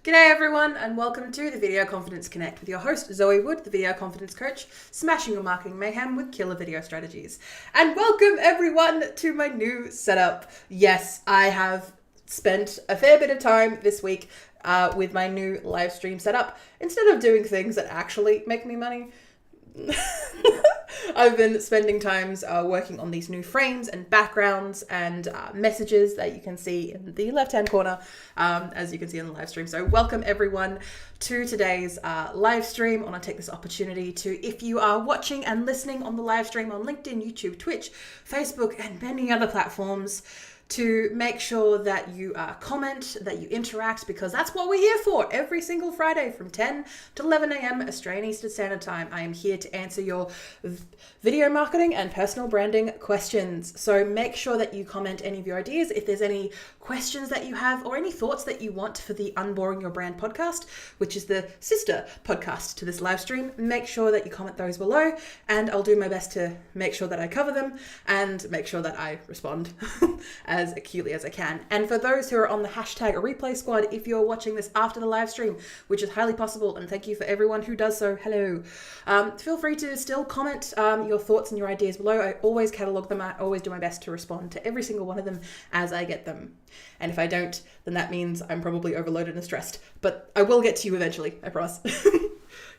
G'day everyone and welcome to the Video Confidence Connect with your host Zoë Wood, the video confidence coach, smashing your marketing mayhem with killer video strategies. And welcome everyone to my new setup. Yes, I have spent a fair bit of time this week with my new live stream setup. Instead of doing things that actually make me money, I've been spending times working on these new frames and backgrounds and messages that you can see in the left-hand corner, as you can see in the live stream. So welcome everyone to today's live stream. I want to take this opportunity to, if you are watching and listening on the live stream on LinkedIn, YouTube, Twitch, Facebook, and many other platforms, to make sure that you comment, that you interact, because that's what we're here for. Every single Friday from 10 to 11 a.m. Australian Eastern Standard Time, I am here to answer your video marketing and personal branding questions. So make sure that you comment any of your ideas. If there's any questions that you have or any thoughts that you want for the Unboring Your Brand podcast, which is the sister podcast to this live stream, make sure that you comment those below, and I'll do my best to make sure that I cover them and make sure that I respond as acutely as I can. And for those who are on the hashtag replay squad, if you're watching this after the live stream, which is highly possible, and thank you for everyone who does so, hello, feel free to still comment your thoughts and your ideas below. I always catalog them. I always do my best to respond to every single one of them as I get them. And if I don't, then that means I'm probably overloaded and stressed, but I will get to you eventually, I promise.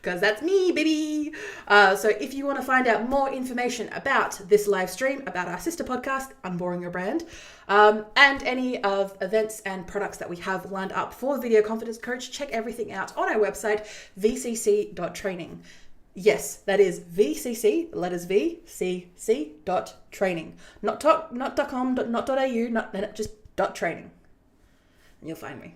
Because that's me, baby. So if you want to find out more information about this live stream, about our sister podcast, Unboring Your Brand, and any of events and products that we have lined up for Video Confidence Coach, check everything out on our website, vcc.training. Yes, that is VCC, letters V, C, C, .training. Not .com, not .au, just .training. And you'll find me.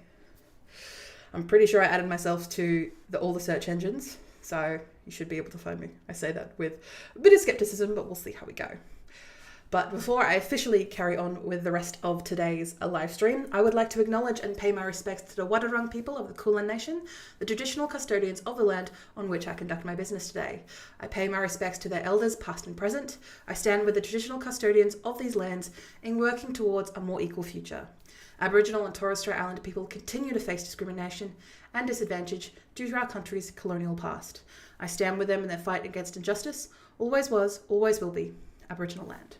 I'm pretty sure I added myself to all the search engines, so you should be able to find me. I say that with a bit of skepticism, but we'll see how we go. But before I officially carry on with the rest of today's live stream, I would like to acknowledge and pay my respects to the Wadawurrung people of the Kulin Nation, the traditional custodians of the land on which I conduct my business today. I pay my respects to their elders, past and present. I stand with the traditional custodians of these lands in working towards a more equal future. Aboriginal and Torres Strait Islander people continue to face discrimination and disadvantage due to our country's colonial past. I stand with them in their fight against injustice. Always was, always will be Aboriginal land.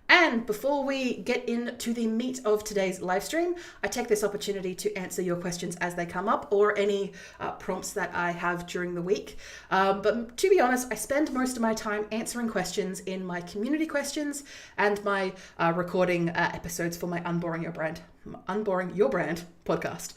And before we get into the meat of today's live stream, I take this opportunity to answer your questions as they come up, or any prompts that I have during the week. But to be honest, I spend most of my time answering questions in my community questions and my recording episodes for my Unboring Your Brand podcast.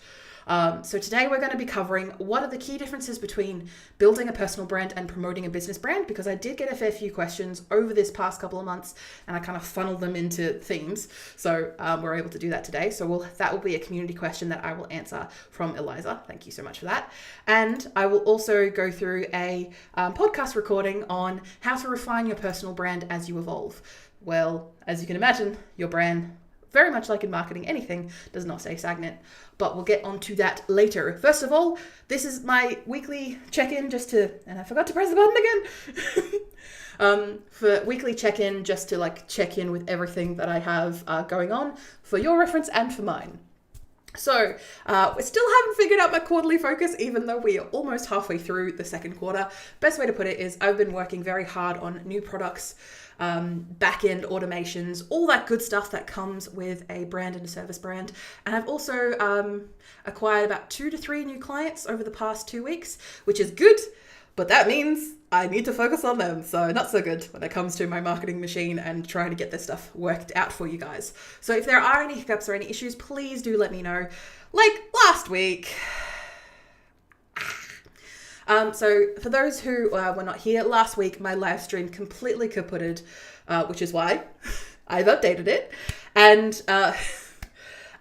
So today we're going to be covering what are the key differences between building a personal brand and promoting a business brand, because I did get a fair few questions over this past couple of months and I kind of funneled them into themes. So we're able to do that today. So that will be a community question that I will answer from Eliza. Thank you so much for that. And I will also go through a podcast recording on how to refine your personal brand as you evolve. Well, as you can imagine, your brand, very much like in marketing, anything does not stay stagnant, but we'll get onto that later. First of all, this is my weekly check-in and I forgot to press the button again. For weekly check-in, just to check in with everything that I have going on for your reference and for mine. So we still haven't figured out my quarterly focus, even though we are almost halfway through the second quarter. Best way to put it is I've been working very hard on new products, back-end automations, all that good stuff that comes with a brand and a service brand. And I've also acquired about 2 to 3 new clients over the past 2 weeks, which is good, but that means I need to focus on them. So not so good when it comes to my marketing machine and trying to get this stuff worked out for you guys. So if there are any hiccups or any issues, please do let me know. Like last week. So for those who were not here last week, my live stream completely kaputted, which is why I've updated it. And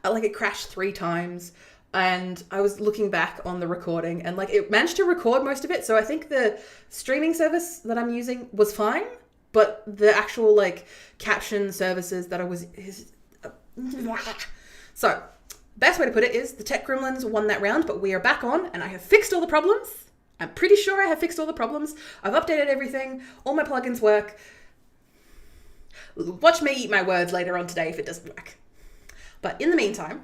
it crashed 3 times. And I was looking back on the recording and it managed to record most of it. So I think the streaming service that I'm using was fine, but the actual caption services that I was... So best way to put it is the tech gremlins won that round, but we are back on and I have fixed all the problems. I'm pretty sure I have fixed all the problems. I've updated everything. All my plugins work. Watch me eat my words later on today if it doesn't work. But in the meantime,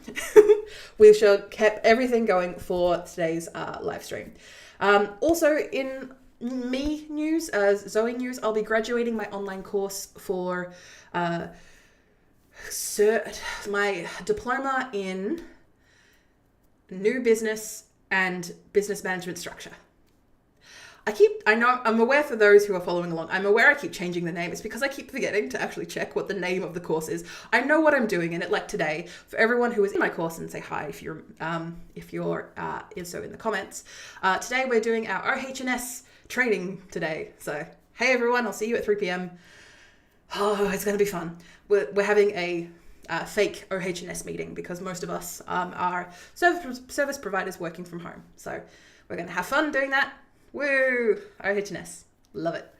we shall keep everything going for today's live stream. Also in me news, Zoe news, I'll be graduating my online course for my diploma in new business and business management structure. I'm aware for those who are following along, I'm aware I keep changing the name. It's because I keep forgetting to actually check what the name of the course is. I know what I'm doing in it, like today, for everyone who is in my course, and say hi if you're so in the comments. Today we're doing our OH&S training today. So, hey everyone, I'll see you at 3 p.m. Oh, it's going to be fun. We're having a fake OH&S meeting because most of us are service providers working from home. So we're going to have fun doing that. Woo! OH&S. Love it.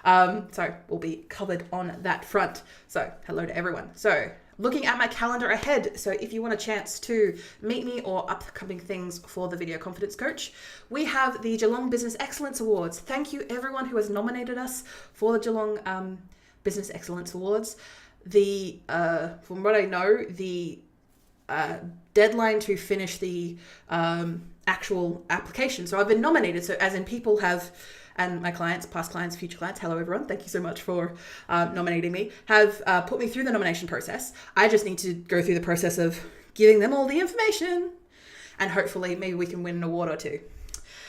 So we'll be covered on that front. So hello to everyone. So looking at my calendar ahead. So if you want a chance to meet me or upcoming things for the Video Confidence Coach, we have the Geelong Business Excellence Awards. Thank you everyone who has nominated us for the Geelong Business Excellence Awards. From what I know, the deadline to finish the actual application. So I've been nominated. So as in people have, and my clients, past clients, future clients, hello everyone, thank you so much for nominating me, have put me through the nomination process. I just need to go through the process of giving them all the information, and hopefully maybe we can win an award or two.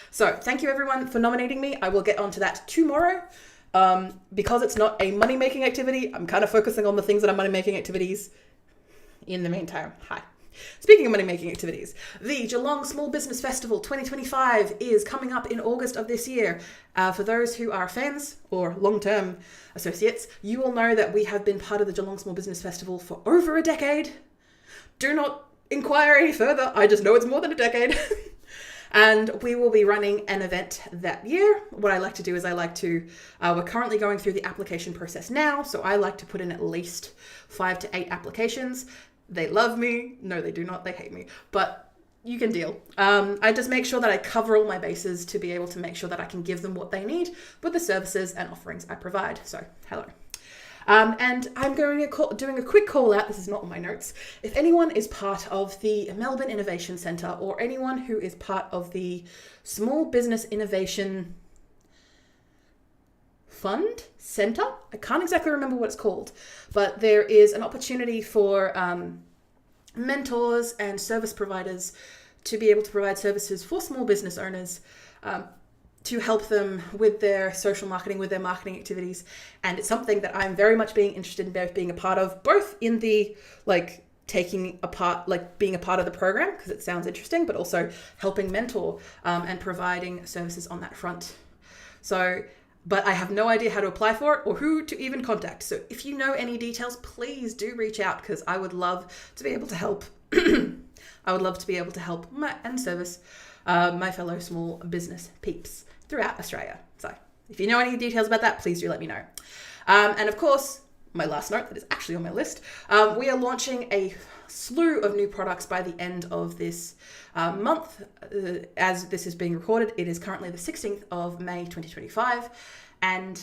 So thank you everyone for nominating me. I will get onto that tomorrow. Because it's not a money-making activity, I'm kind of focusing on the things that are money-making activities in the meantime. Hi. Speaking of money-making activities, the Geelong Small Business Festival 2025 is coming up in August of this year. For those who are fans or long-term associates, you will know that we have been part of the Geelong Small Business Festival for over a decade. Do not inquire any further. I just know it's more than a decade. And we will be running an event that year. What I like to do is we're currently going through the application process now. So I like to put in at least 5 to 8 applications. They love me. No, they do not. They hate me. But you can deal. I just make sure that I cover all my bases to be able to make sure that I can give them what they need with the services and offerings I provide. So, hello. And I'm doing a quick call out. This is not on my notes. If anyone is part of the Melbourne Innovation Centre or anyone who is part of the Small Business Innovation Fund Centre, I can't exactly remember what it's called, but there is an opportunity for mentors and service providers to be able to provide services for small business owners to help them with their social marketing, with their marketing activities. And it's something that I'm very much being interested in being a part of, both in the being a part of the program, because it sounds interesting, but also helping mentor and providing services on that front. So, but I have no idea how to apply for it or who to even contact. So if you know any details, please do reach out, because I would love to be able to help. I would love to be able to help and service my fellow small business peeps throughout Australia. So if you know any details about that, please do let me know. And of course, my last note that is actually on my list, we are launching a slew of new products by the end of this month. As this is being recorded, it is currently the 16th of May 2025. And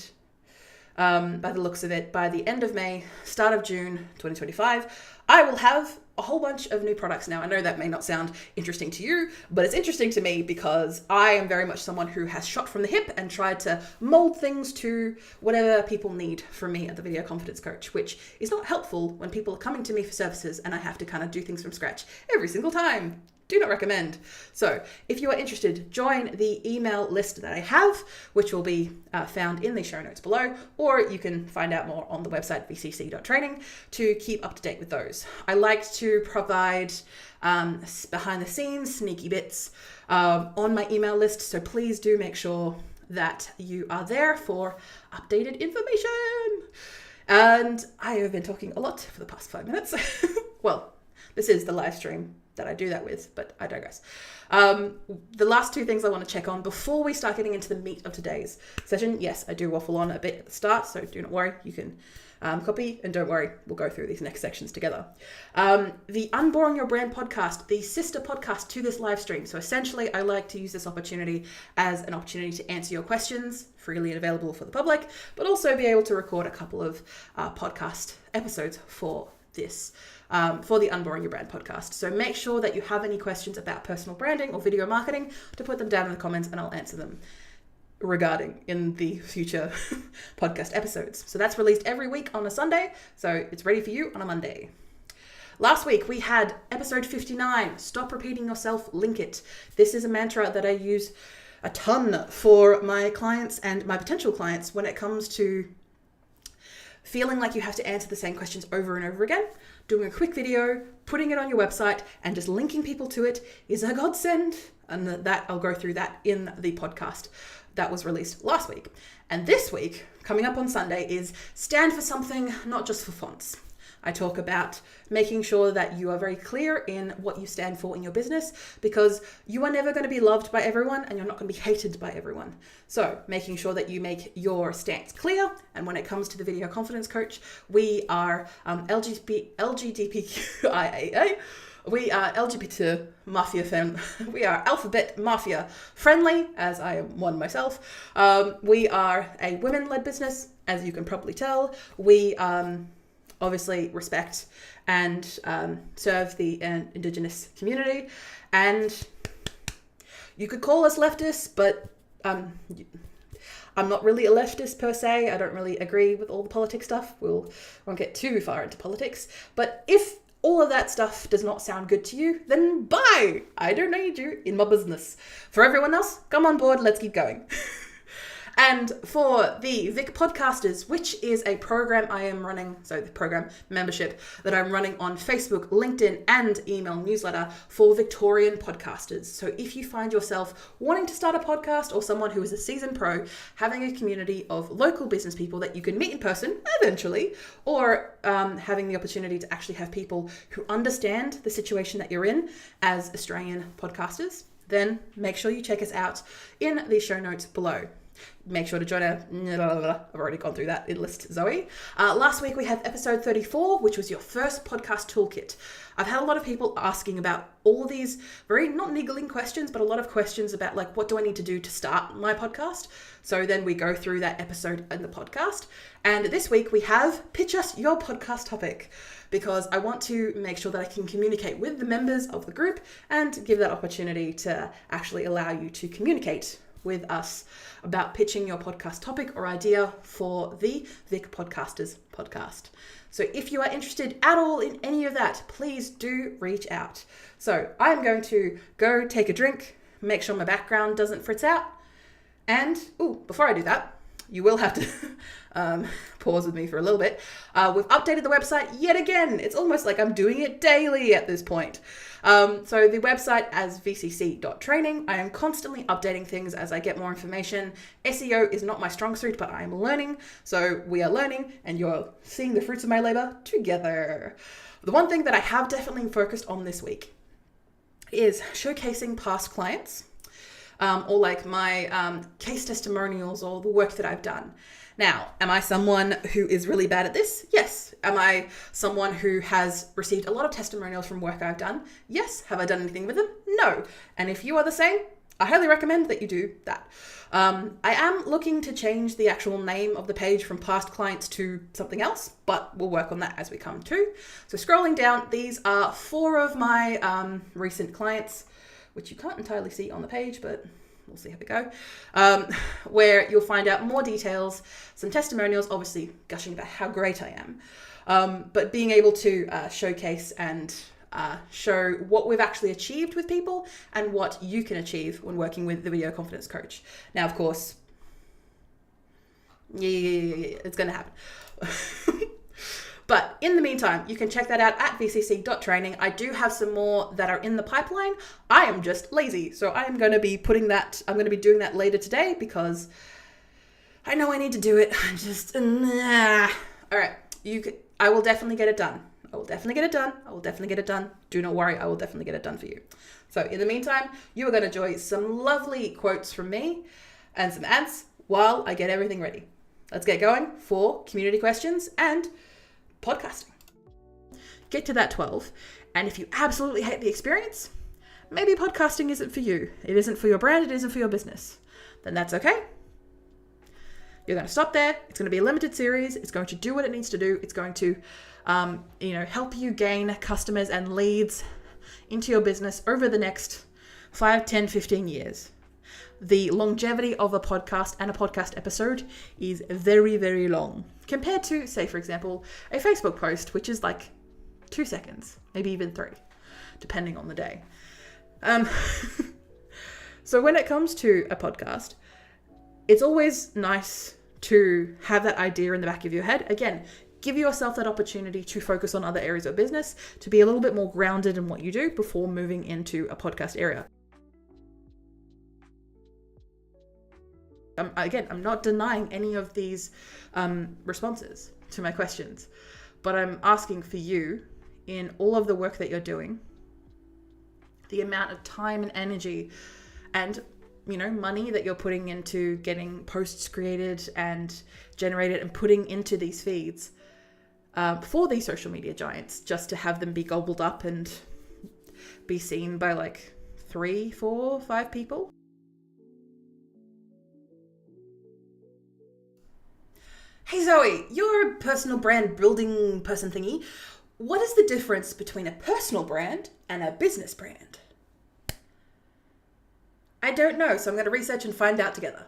by the looks of it, by the end of May, start of June 2025, I will have a whole bunch of new products. Now, I know that may not sound interesting to you, but it's interesting to me because I am very much someone who has shot from the hip and tried to mold things to whatever people need from me at the Video Confidence Coach, which is not helpful when people are coming to me for services and I have to kind of do things from scratch every single time. Do not recommend. So if you are interested, join the email list that I have, which will be found in the show notes below, or you can find out more on the website vcc.training to keep up to date with those. I like to provide behind the scenes sneaky bits on my email list, so please do make sure that you are there for updated information. And I have been talking a lot for the past 5 minutes. Well, this is the live stream that I do that with, but I digress. The last 2 things I want to check on before we start getting into the meat of today's session. Yes, I do waffle on a bit at the start, so do not worry. You can copy, and don't worry, we'll go through these next sections together. The Unboring Your Brand podcast, the sister podcast to this live stream. So essentially, I like to use this opportunity as an opportunity to answer your questions, freely and available for the public, but also be able to record a couple of podcast episodes for this, for the Unboring Your Brand podcast. So make sure that you have any questions about personal branding or video marketing to put them down in the comments, and I'll answer them regarding in the future podcast episodes. So that's released every week on a Sunday, so it's ready for you on a Monday. Last week we had episode 59, Stop Repeating Yourself, Link It. This is a mantra that I use a ton for my clients and my potential clients when it comes to feeling like you have to answer the same questions over and over again. Doing a quick video, putting it on your website, and just linking people to it is a godsend. And that I'll go through that in the podcast that was released last week. And this week, coming up on Sunday, is stand for something, not just for fonts. I talk about making sure that you are very clear in what you stand for in your business, because you are never going to be loved by everyone and you're not going to be hated by everyone. So making sure that you make your stance clear. And when it comes to the Video Confidence Coach, we are LGBTQIA. We are LGBT mafia we are alphabet mafia friendly, as I am one myself. We are a women-led business, as you can probably tell. We obviously respect and serve the Indigenous community. And you could call us leftists, but I'm not really a leftist per se. I don't really agree with all the politics stuff. Won't get too far into politics. But if all of that stuff does not sound good to you, then bye! I don't need you in my business. For everyone else, come on board, let's keep going. And for the Vic Podcasters, which is a program I am running, so the program membership that I'm running on Facebook, LinkedIn, and email newsletter for Victorian podcasters. So if you find yourself wanting to start a podcast, or someone who is a seasoned pro, having a community of local business people that you can meet in person eventually, or having the opportunity to actually have people who understand the situation that you're in as Australian podcasters, then make sure you check us out in the show notes below. Make sure to join our, I've already gone through that in list, Zoe. Last week we had episode 34, which was your first podcast toolkit. I've had a lot of people asking about all of these very not niggling questions, but a lot of questions about like, what do I need to do to start my podcast? So then we go through that episode in the podcast. And this week we have pitch us your podcast topic, because I want to make sure that I can communicate with the members of the group and give that opportunity to actually allow you to communicate with us about pitching your podcast topic or idea for the Vic Podcasters podcast. So if you are interested at all in any of that, please do reach out. So I'm going to go take a drink, make sure my background doesn't fritz out. And, before I do that, you will have to pause with me for a little bit. We've updated the website yet again. It's almost like I'm doing it daily at this point. So the website as vcc.training. I am constantly updating things as I get more information. SEO is not my strong suit, but I am learning. So we are learning, and you're seeing the fruits of my labor together. The one thing that I have definitely focused on this week is showcasing past clients. Or like my case testimonials or the work that I've done. Now, am I someone who is really bad at this? Yes. Am I someone who has received a lot of testimonials from work I've done? Yes. Have I done anything with them? No. And if you are the same, I highly recommend that you do that. I am looking to change the actual name of the page from past clients to something else, but we'll work on that as we come to. So scrolling down, these are 4 of my recent clients, which you can't entirely see on the page, but we'll see how we go, where you'll find out more details, some testimonials, obviously gushing about how great I am, but being able to showcase and show what we've actually achieved with people and what you can achieve when working with the Video Confidence Coach. Now, of course, yeah, it's going to happen. But in the meantime, you can check that out at vcc.training. I do have some more that are in the pipeline. I am just lazy. So I am going to be doing that later today because I know I need to do it. I'm just, all right. I will definitely get it done. I will definitely get it done. Do not worry. I will definitely get it done for you. So in the meantime, you are going to enjoy some lovely quotes from me and some ads while I get everything ready. Let's get going for community questions and podcasting. Get to that 12, and if you absolutely hate the experience, maybe podcasting isn't for you. It isn't for your brand, it isn't for your business. Then that's okay. You're going to stop there. It's going to be a limited series. It's going to do what it needs to do. It's going to, help you gain customers and leads into your business over the next 5, 10, 15 years. The longevity of a podcast and a podcast episode is very, very long compared to, say, for example, a Facebook post, which is like 2 seconds, maybe even 3, depending on the day. So when it comes to a podcast, it's always nice to have that idea in the back of your head. Again, give yourself that opportunity to focus on other areas of business, to be a little bit more grounded in what you do before moving into a podcast area. I'm not denying any of these responses to my questions, but I'm asking for you, in all of the work that you're doing, the amount of time and energy and money that you're putting into getting posts created and generated and putting into these feeds for these social media giants, just to have them be gobbled up and be seen by like 3, 4, 5 people. Hey Zoe, you're a personal brand building person thingy. What is the difference between a personal brand and a business brand? I don't know, so I'm going to research and find out together.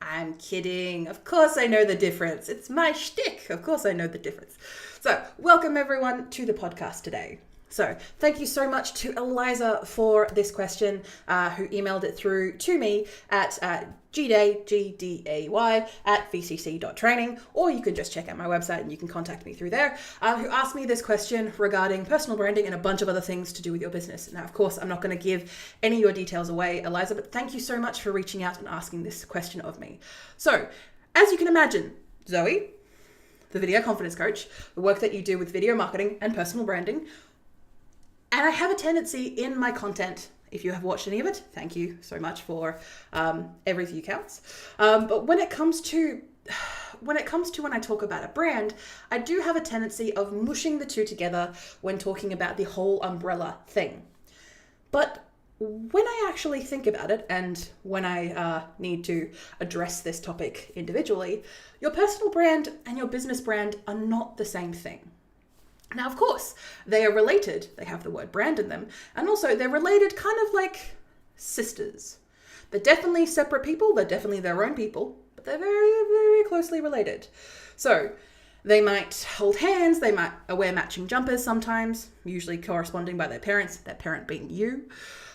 I'm kidding. Of course I know the difference. It's my shtick. Of course I know the difference. So, welcome everyone to the podcast today. So, thank you so much to Eliza for this question, who emailed it through to me at gday, at vcc.training, or you can just check out my website and you can contact me through there, who asked me this question regarding personal branding and a bunch of other things to do with your business. Now, of course, I'm not going to give any of your details away, Eliza, but thank you so much for reaching out and asking this question of me. So, as you can imagine, Zoe, the video confidence coach, the work that you do with video marketing and personal branding, and I have a tendency in my content, if you have watched any of it, thank you so much for every view counts. But when it comes to when I talk about a brand, I do have a tendency of mushing the two together when talking about the whole umbrella thing. But when I actually think about it, and when I need to address this topic individually, your personal brand and your business brand are not the same thing. Now, of course, they are related. They have the word brand in them. And also they're related kind of like sisters. They're definitely separate people. They're definitely their own people, but they're very, very closely related. So they might hold hands. They might wear matching jumpers sometimes, usually corresponding by their parents, that parent being you.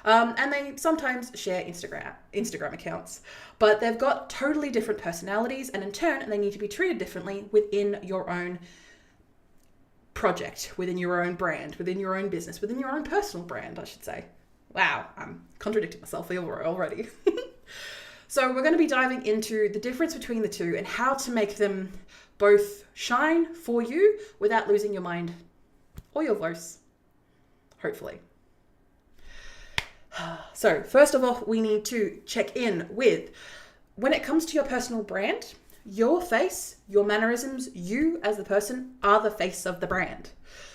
And they sometimes share Instagram accounts, but they've got totally different personalities, and in turn, they need to be treated differently within your own project, within your own brand, within your own business, within your own personal brand, I should say. Wow, I'm contradicting myself already. So we're going to be diving into the difference between the two and how to make them both shine for you without losing your mind or your voice, hopefully. So first of all, we need to check in with, when it comes to your personal brand, your face, your mannerisms, you as the person are the face of the brand.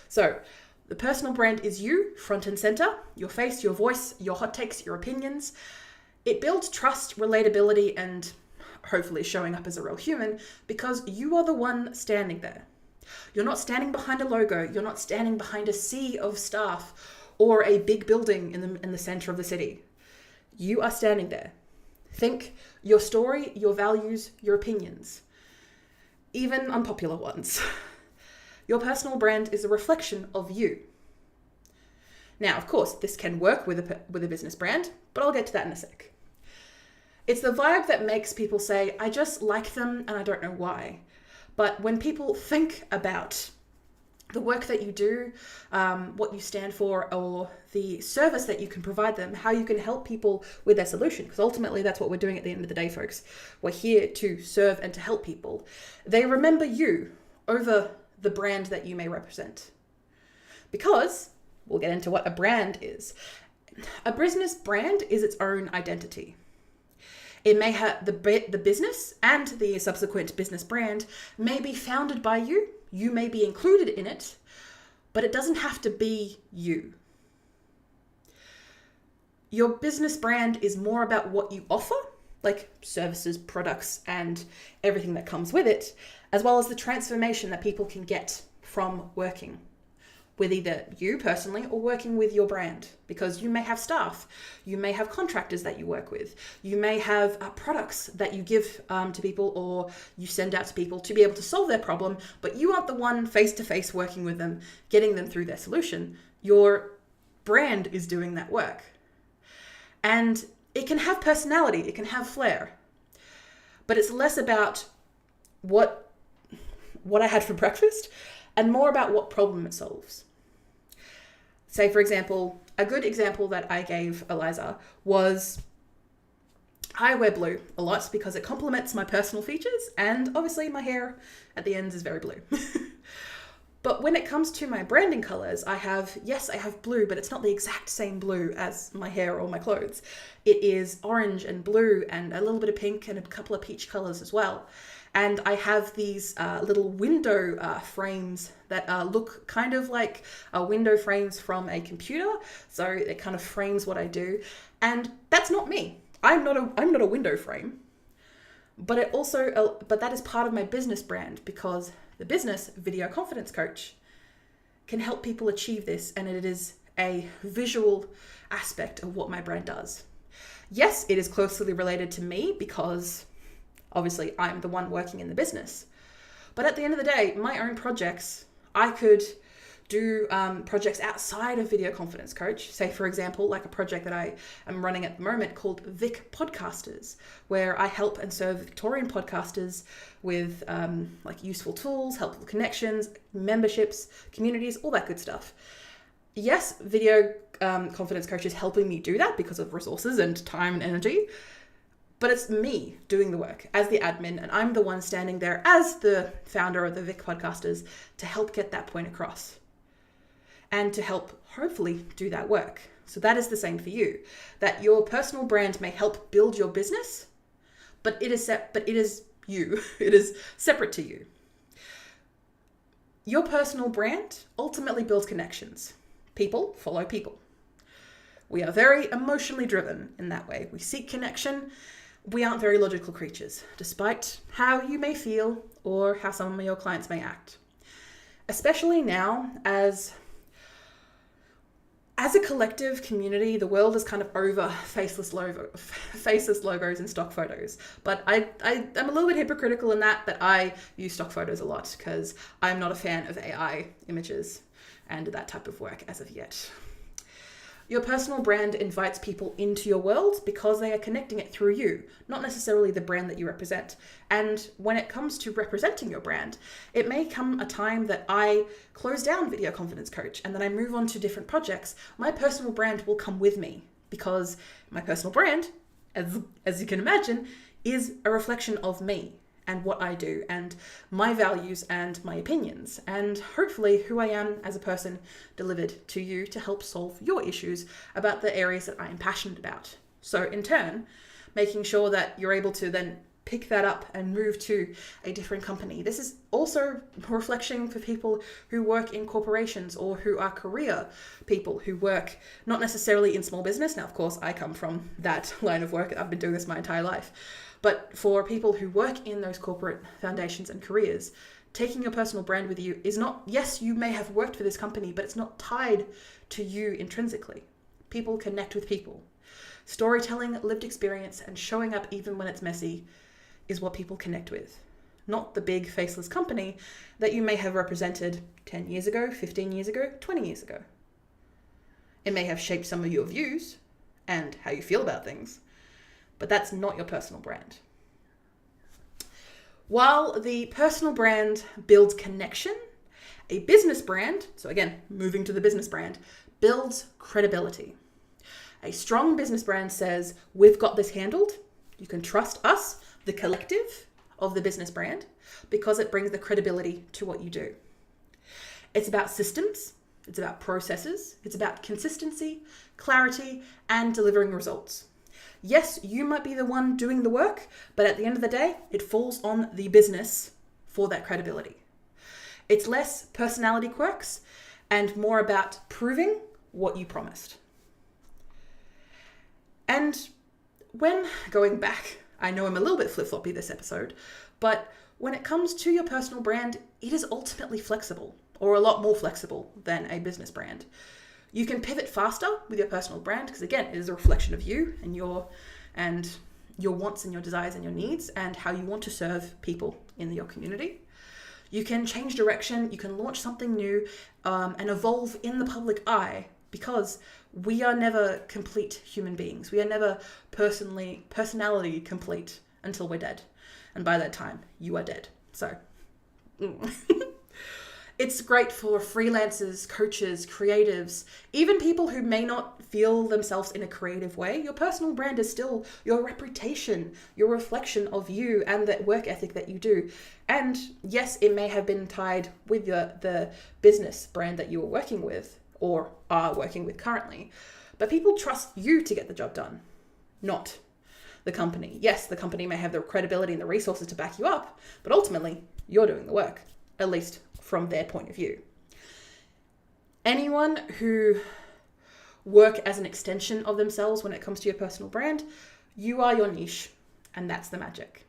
So the personal brand is you, front and center, your face, your voice, your hot takes, your opinions. It builds trust, relatability, and hopefully showing up as a real human because you are the one standing there. You're not standing behind a logo. You're not standing behind a sea of staff or a big building in the center of the city. You are standing there. Think your story, your values, your opinions, even unpopular ones. Your personal brand is a reflection of you. Now, of course, this can work with a business brand, but I'll get to that in a sec. It's the vibe that makes people say, I just like them and I don't know why. But when people think about the work that you do, what you stand for, or the service that you can provide them, how you can help people with their solution, because ultimately that's what we're doing at the end of the day, folks. We're here to serve and to help people. They remember you over the brand that you may represent. Because we'll get into what a brand is. A business brand is its own identity. It may have the business and the subsequent business brand may be founded by you. You may be included in it, but it doesn't have to be you. Your business brand is more about what you offer like services, products, and everything that comes with it, as well as the transformation that people can get from working with either you personally or working with your brand, because you may have staff, you may have contractors that you work with, you may have products that you give to people or you send out to people to be able to solve their problem, but you aren't the one face-to-face working with them, getting them through their solution. Your brand is doing that work. And it can have personality, it can have flair, but it's less about what I had for breakfast and more about what problem it solves. Say, for example, a good example that I gave Eliza was I wear blue a lot because it complements my personal features, and obviously my hair at the ends is very blue. But when it comes to my branding colors, I have blue, but it's not the exact same blue as my hair or my clothes. It is orange and blue and a little bit of pink and a couple of peach colors as well. And I have these little window frames that look kind of like window frames from a computer. So it kind of frames what I do. And that's not me. I'm not a window frame. But that is part of my business brand, because the business Video Confidence Coach can help people achieve this, and it is a visual aspect of what my brand does. Yes, it is closely related to me because obviously I'm the one working in the business. But at the end of the day, my own projects, I could do projects outside of Video Confidence Coach. Say, for example, like a project that I am running at the moment called Vic Podcasters, where I help and serve Victorian podcasters with like useful tools, helpful connections, memberships, communities, all that good stuff. Yes, Video Confidence Coach is helping me do that because of resources and time and energy, but it's me doing the work as the admin, and I'm the one standing there as the founder of the Vic Podcasters to help get that point across and to help hopefully do that work. So that is the same for you, that your personal brand may help build your business, but it is you. It is separate to you. Your personal brand ultimately builds connections. People follow people. We are very emotionally driven in that way. We seek connection. We aren't very logical creatures, despite how you may feel or how some of your clients may act. Especially now, as a collective community, the world is kind of over faceless logos and stock photos. But I'm a little bit hypocritical in that I use stock photos a lot because I'm not a fan of AI images and that type of work as of yet. Your personal brand invites people into your world because they are connecting it through you, not necessarily the brand that you represent. And when it comes to representing your brand, it may come a time that I close down Video Confidence Coach and then I move on to different projects. My personal brand will come with me because my personal brand, as you can imagine, is a reflection of me and what I do and my values and my opinions, and hopefully who I am as a person delivered to you to help solve your issues about the areas that I am passionate about. So in turn, making sure that you're able to then pick that up and move to a different company. This is also a reflection for people who work in corporations or who are career people who work not necessarily in small business. Now, of course, I come from that line of work. I've been doing this my entire life. But for people who work in those corporate foundations and careers, taking your personal brand with you is not, yes, you may have worked for this company, but it's not tied to you intrinsically. People connect with people. Storytelling, lived experience, and showing up even when it's messy is what people connect with. Not the big faceless company that you may have represented 10 years ago, 15 years ago, 20 years ago. It may have shaped some of your views and how you feel about things, but that's not your personal brand. While the personal brand builds connection, a business brand, so again, moving to the business brand, builds credibility. A strong business brand says, we've got this handled. You can trust us, the collective of the business brand, because it brings the credibility to what you do. It's about systems, it's about processes, it's about consistency, clarity, and delivering results. Yes, you might be the one doing the work, but at the end of the day, it falls on the business for that credibility. It's less personality quirks and more about proving what you promised. And when going back I know I'm a little bit flip-floppy this episode, but when it comes to your personal brand, it is ultimately flexible, or a lot more flexible than a business brand. You can pivot faster with your personal brand because, again, it is a reflection of you and your wants and your desires and your needs and how you want to serve people in your community. You can change direction, you can launch something new, and evolve in the public eye, because we are never complete human beings. We are never personality complete until we're dead. And by that time, you are dead. So it's great for freelancers, coaches, creatives, even people who may not feel themselves in a creative way. Your personal brand is still your reputation, your reflection of you and the work ethic that you do. And yes, it may have been tied with the business brand that you are working with or are working with currently. But people trust you to get the job done, not the company. Yes, the company may have the credibility and the resources to back you up, but ultimately you're doing the work, at least from their point of view. Anyone who work as an extension of themselves when it comes to your personal brand, you are your niche, and that's the magic.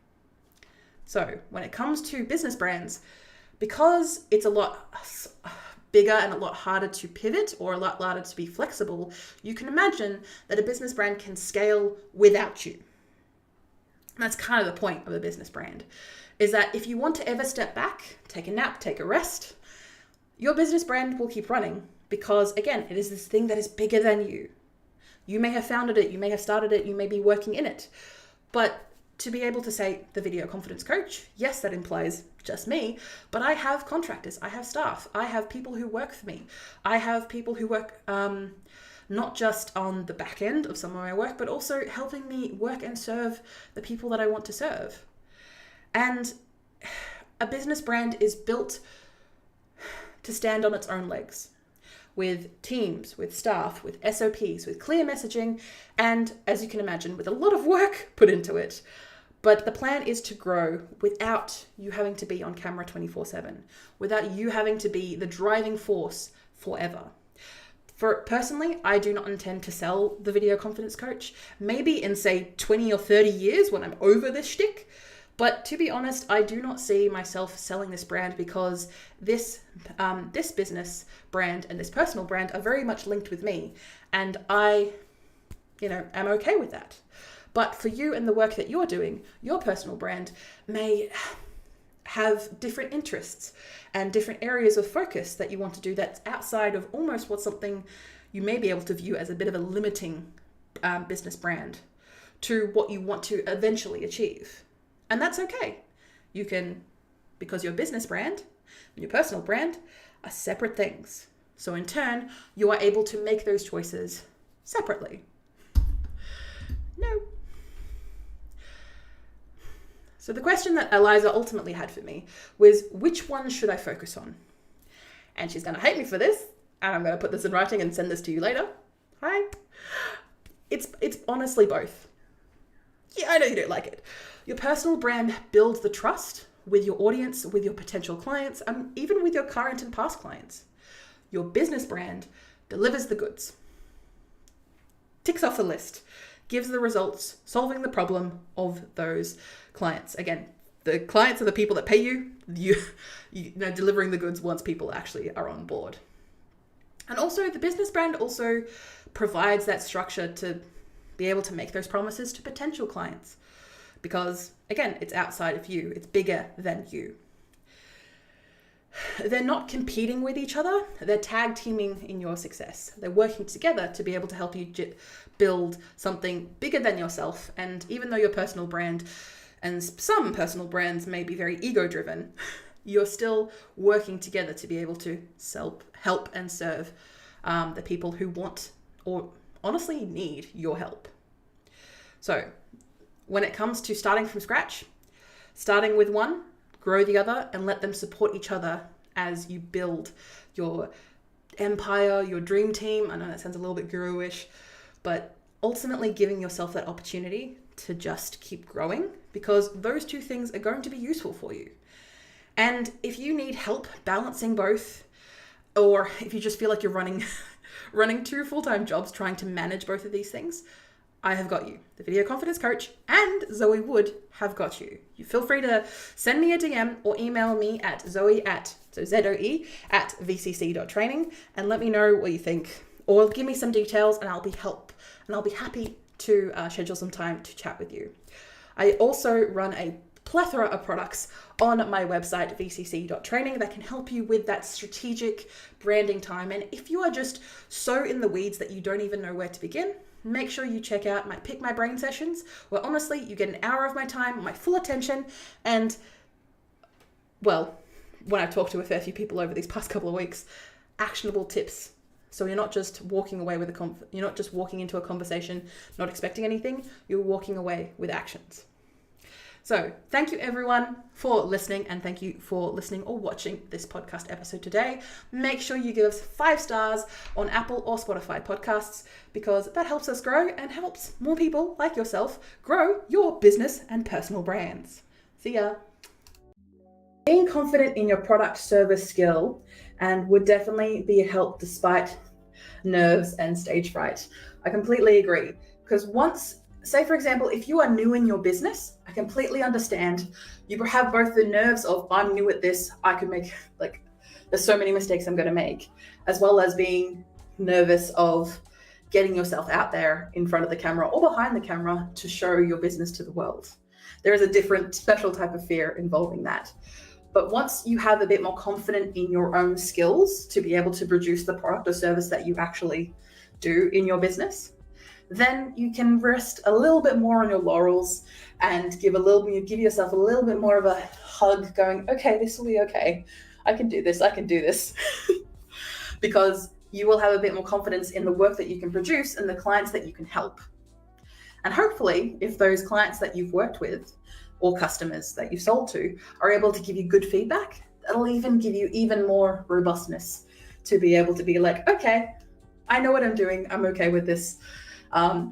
So when it comes to business brands, because it's a lot bigger and a lot harder to pivot or a lot harder to be flexible, you can imagine that a business brand can scale without you. And that's kind of the point of a business brand, is that if you want to ever step back, take a nap, take a rest, your business brand will keep running because, again, it is this thing that is bigger than you. You may have founded it, you may have started it, you may be working in it. But to be able to say the video confidence coach, yes, that implies just me, but I have contractors, I have staff, I have people who work for me. I have people who work not just on the back end of some of my work, but also helping me work and serve the people that I want to serve. And a business brand is built to stand on its own legs, with teams, with staff, with SOPs, with clear messaging, and as you can imagine, with a lot of work put into it. But the plan is to grow without you having to be on camera 24/7, without you having to be the driving force forever. Personally, I do not intend to sell the video confidence coach, maybe in say 20 or 30 years when I'm over this shtick. But to be honest, I do not see myself selling this brand because this business brand and this personal brand are very much linked with me. And I, am okay with that. But for you and the work that you're doing, your personal brand may have different interests and different areas of focus that you want to do that's outside of almost what's something you may be able to view as a bit of a limiting business brand to what you want to eventually achieve. And that's okay. You can, because your business brand and your personal brand are separate things. So in turn, you are able to make those choices separately. No. So the question that Eliza ultimately had for me was, which one should I focus on? And she's going to hate me for this, and I'm going to put this in writing and send this to you later. Hi. It's honestly both. Yeah, I know you don't like it. Your personal brand builds the trust with your audience, with your potential clients, and even with your current and past clients. Your business brand delivers the goods, ticks off the list, gives the results, solving the problem of those clients. Again, the clients are the people that pay you, delivering the goods once people actually are on board. And also the business brand also provides that structure to be able to make those promises to potential clients. Because again, it's outside of you, it's bigger than you. They're not competing with each other, they're tag teaming in your success. They're working together to be able to help you build something bigger than yourself. And even though your personal brand and some personal brands may be very ego-driven, you're still working together to be able to help and serve the people who want or honestly need your help. So when it comes to starting from scratch, starting with one, grow the other, and let them support each other as you build your empire, your dream team. I know that sounds a little bit guru-ish, but ultimately giving yourself that opportunity to just keep growing, because those two things are going to be useful for you. And if you need help balancing both, or if you just feel like you're running two full-time jobs trying to manage both of these things, I have got you. The Video Confidence Coach and Zoë Wood have got you. You feel free to send me a DM or email me at Zoe at vcc.training and let me know what you think, or give me some details and I'll be happy to schedule some time to chat with you. I also run a plethora of products on my website, vcc.training, that can help you with that strategic branding time. And if you are just so in the weeds that you don't even know where to begin, make sure you check out my Pick My Brain sessions, where honestly, you get an hour of my time, my full attention, and, well, when I've talked to a fair few people over these past couple of weeks, actionable tips. So you're not just walking away with you're not just walking into a conversation not expecting anything, you're walking away with actions. So thank you everyone for listening, and thank you for listening or watching this podcast episode today. Make sure you give us 5 stars on Apple or Spotify podcasts, because that helps us grow and helps more people like yourself grow your business and personal brands. See ya. Being confident in your product service skill and would definitely be a help despite nerves and stage fright. I completely agree, because say for example, if you are new in your business, I completely understand. You have both the nerves of, I'm new at this, I could make, there's so many mistakes I'm going to make, as well as being nervous of getting yourself out there in front of the camera or behind the camera to show your business to the world. There is a different special type of fear involving that. But once you have a bit more confident in your own skills to be able to produce the product or service that you actually do in your business, then you can rest a little bit more on your laurels and give yourself a little bit more of a hug, going, okay, this will be okay. I can do this. Because you will have a bit more confidence in the work that you can produce and the clients that you can help. And hopefully, if those clients that you've worked with or customers that you've sold to are able to give you good feedback, that'll even give you even more robustness to be able to be like, okay, I know what I'm doing. I'm okay with this.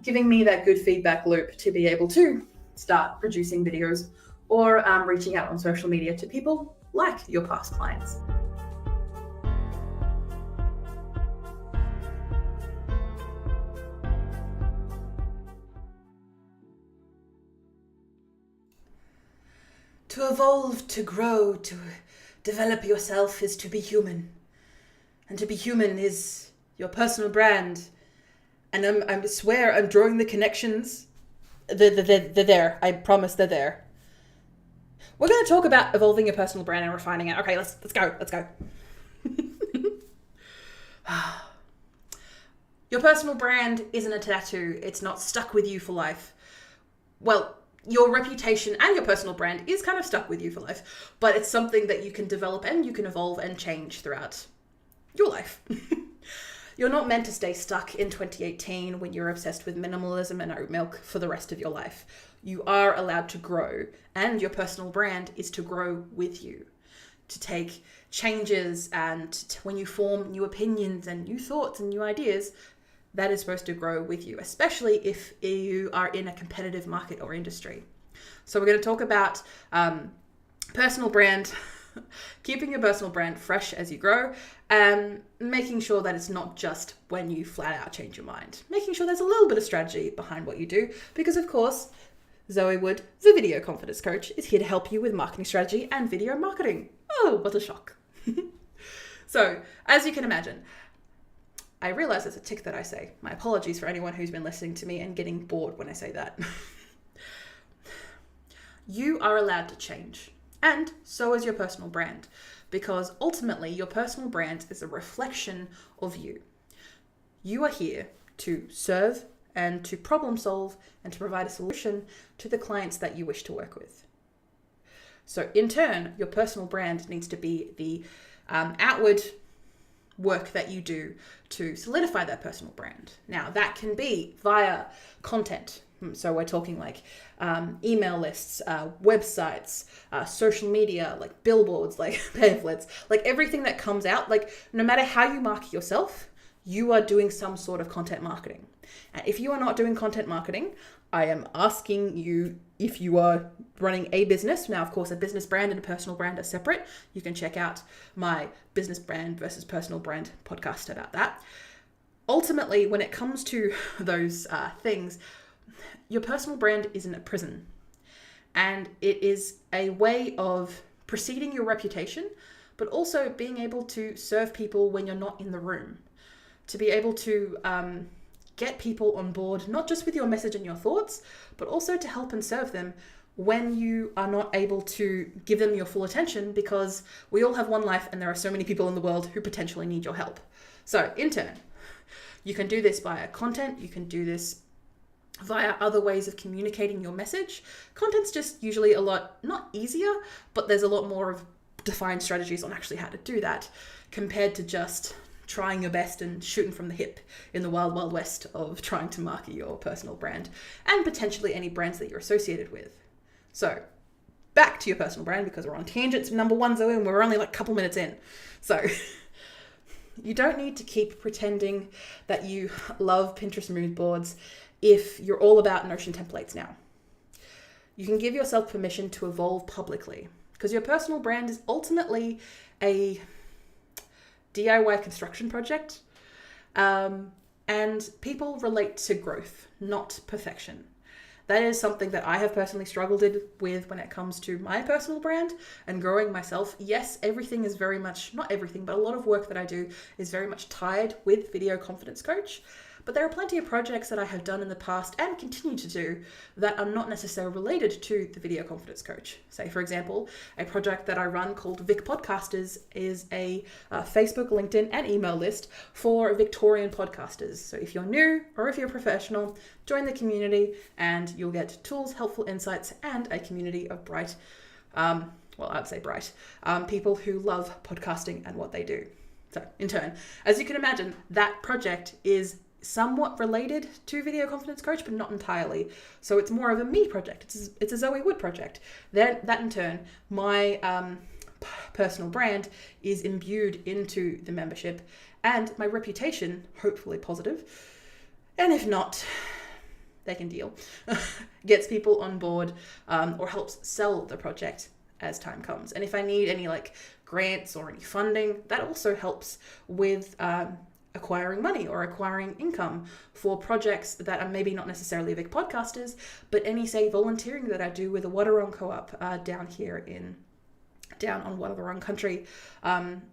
Giving me that good feedback loop to be able to start producing videos or reaching out on social media to people like your past clients. To evolve, to grow, to develop yourself is to be human. And to be human is your personal brand. And I swear I'm drawing the connections. They're there. I promise they're there. We're going to talk about evolving your personal brand and refining it. Okay, let's go. Your personal brand isn't a tattoo. It's not stuck with you for life. Well, your reputation and your personal brand is kind of stuck with you for life, but it's something that you can develop and you can evolve and change throughout your life. You're not meant to stay stuck in 2018 when you're obsessed with minimalism and oat milk for the rest of your life. You are allowed to grow, and your personal brand is to grow with you, to take changes, and when you form new opinions and new thoughts and new ideas, that is supposed to grow with you, especially if you are in a competitive market or industry. So we're going to talk about personal brand, keeping your personal brand fresh as you grow, and making sure that it's not just when you flat out change your mind. Making sure there's a little bit of strategy behind what you do, because of course, Zoë Wood, the Video Confidence Coach, is here to help you with marketing strategy and video marketing. Oh, what a shock. So, as you can imagine, I realize it's a tick that I say. My apologies for anyone who's been listening to me and getting bored when I say that. You are allowed to change, and so is your personal brand, because ultimately your personal brand is a reflection of you. You are here to serve and to problem solve and to provide a solution to the clients that you wish to work with. So in turn, your personal brand needs to be the outward work that you do to solidify that personal brand. Now that can be via content. So we're talking like email lists, websites, social media, like billboards, like pamphlets, like everything that comes out, like no matter how you market yourself, you are doing some sort of content marketing. And if you are not doing content marketing, I am asking you if you are running a business. Now, of course, a business brand and a personal brand are separate. You can check out my business brand versus personal brand podcast about that. Ultimately, when it comes to those things, your personal brand isn't a prison, and it is a way of preceding your reputation, but also being able to serve people when you're not in the room, to be able to get people on board, not just with your message and your thoughts, but also to help and serve them when you are not able to give them your full attention, because we all have one life and there are so many people in the world who potentially need your help. So in turn, you can do this via content, you can do this via other ways of communicating your message. Content's just usually a lot, not easier, but there's a lot more of defined strategies on actually how to do that compared to just trying your best and shooting from the hip in the wild, wild west of trying to market your personal brand and potentially any brands that you're associated with. So back to your personal brand, because we're on tangents number 1, Zoe, and we're only like a couple minutes in. So you don't need to keep pretending that you love Pinterest mood boards if you're all about Notion templates now. You can give yourself permission to evolve publicly, because your personal brand is ultimately a DIY construction project, and people relate to growth, not perfection. That is something that I have personally struggled with when it comes to my personal brand and growing myself. Yes, everything is very much, not everything, but a lot of work that I do is very much tied with Video Confidence Coach. But there are plenty of projects that I have done in the past and continue to do that are not necessarily related to the Video Confidence Coach. Say, for example, a project that I run called Vic Podcasters is a Facebook, LinkedIn, and email list for Victorian podcasters. So if you're new or if you're a professional, join the community and you'll get tools, helpful insights, and a community of bright, I'd say bright, people who love podcasting and what they do. So in turn, as you can imagine, that project is somewhat related to Video Confidence Coach, but not entirely. So it's more of a me project. It's a Zoë Wood project. Then that in turn, my personal brand is imbued into the membership, and my reputation, hopefully positive, and if not, they can deal, gets people on board or helps sell the project as time comes. And if I need any like grants or any funding, that also helps with acquiring money or acquiring income for projects that are maybe not necessarily big podcasters, but any, say, volunteering that I do with a Wadawurrung co-op down on Wadawurrung country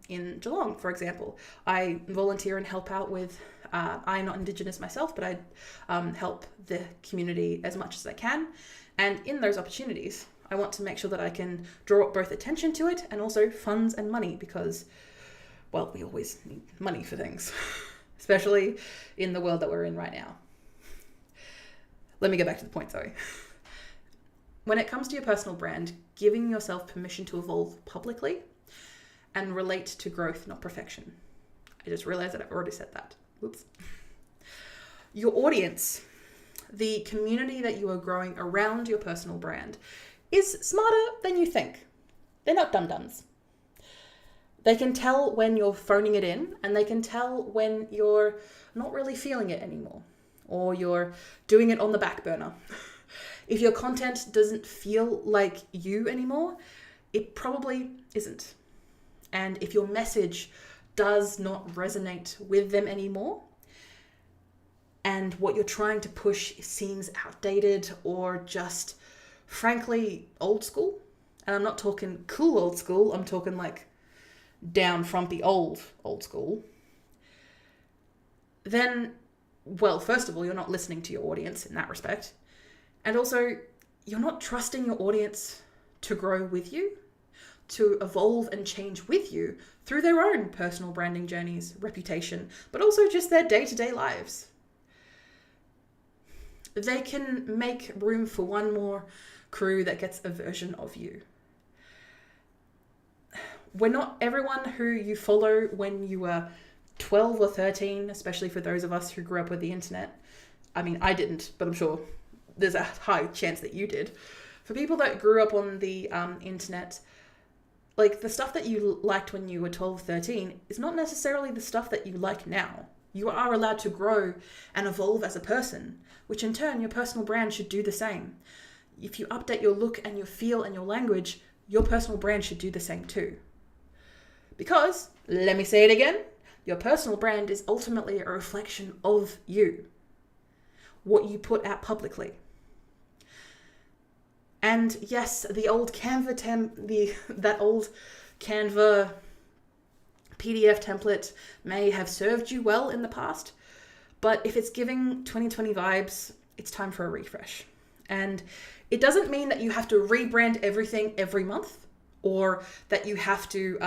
in Geelong, for example. I volunteer and help out with, I'm not Indigenous myself, but I help the community as much as I can. And in those opportunities, I want to make sure that I can draw both attention to it and also funds and money, because well, we always need money for things, especially in the world that we're in right now. Let me get back to the point, Zoe. When it comes to your personal brand, giving yourself permission to evolve publicly and relate to growth, not perfection. I just realized that I've already said that. Whoops. Your audience, the community that you are growing around your personal brand, is smarter than you think. They're not dum-dums. They can tell when you're phoning it in, and they can tell when you're not really feeling it anymore, or you're doing it on the back burner. If your content doesn't feel like you anymore, it probably isn't. And if your message does not resonate with them anymore, and what you're trying to push seems outdated or just, frankly, old school, and I'm not talking cool old school, I'm talking like down frumpy old school, then, well, first of all, you're not listening to your audience in that respect. And also, you're not trusting your audience to grow with you, to evolve and change with you through their own personal branding journeys, reputation, but also just their day-to-day lives. They can make room for one more crew that gets a version of you. We're not everyone who you follow when you were 12 or 13, especially for those of us who grew up with the internet. I mean, I didn't, but I'm sure there's a high chance that you did. For people that grew up on the internet, like the stuff that you liked when you were 12 or 13 is not necessarily the stuff that you like now. You are allowed to grow and evolve as a person, which in turn, your personal brand should do the same. If you update your look and your feel and your language, your personal brand should do the same too. Because, let me say it again, your personal brand is ultimately a reflection of you. what you put out publicly. And yes, the old that old Canva PDF template may have served you well in the past, but if it's giving 2020 vibes, it's time for a refresh. And it doesn't mean that you have to rebrand everything every month, or that you have to,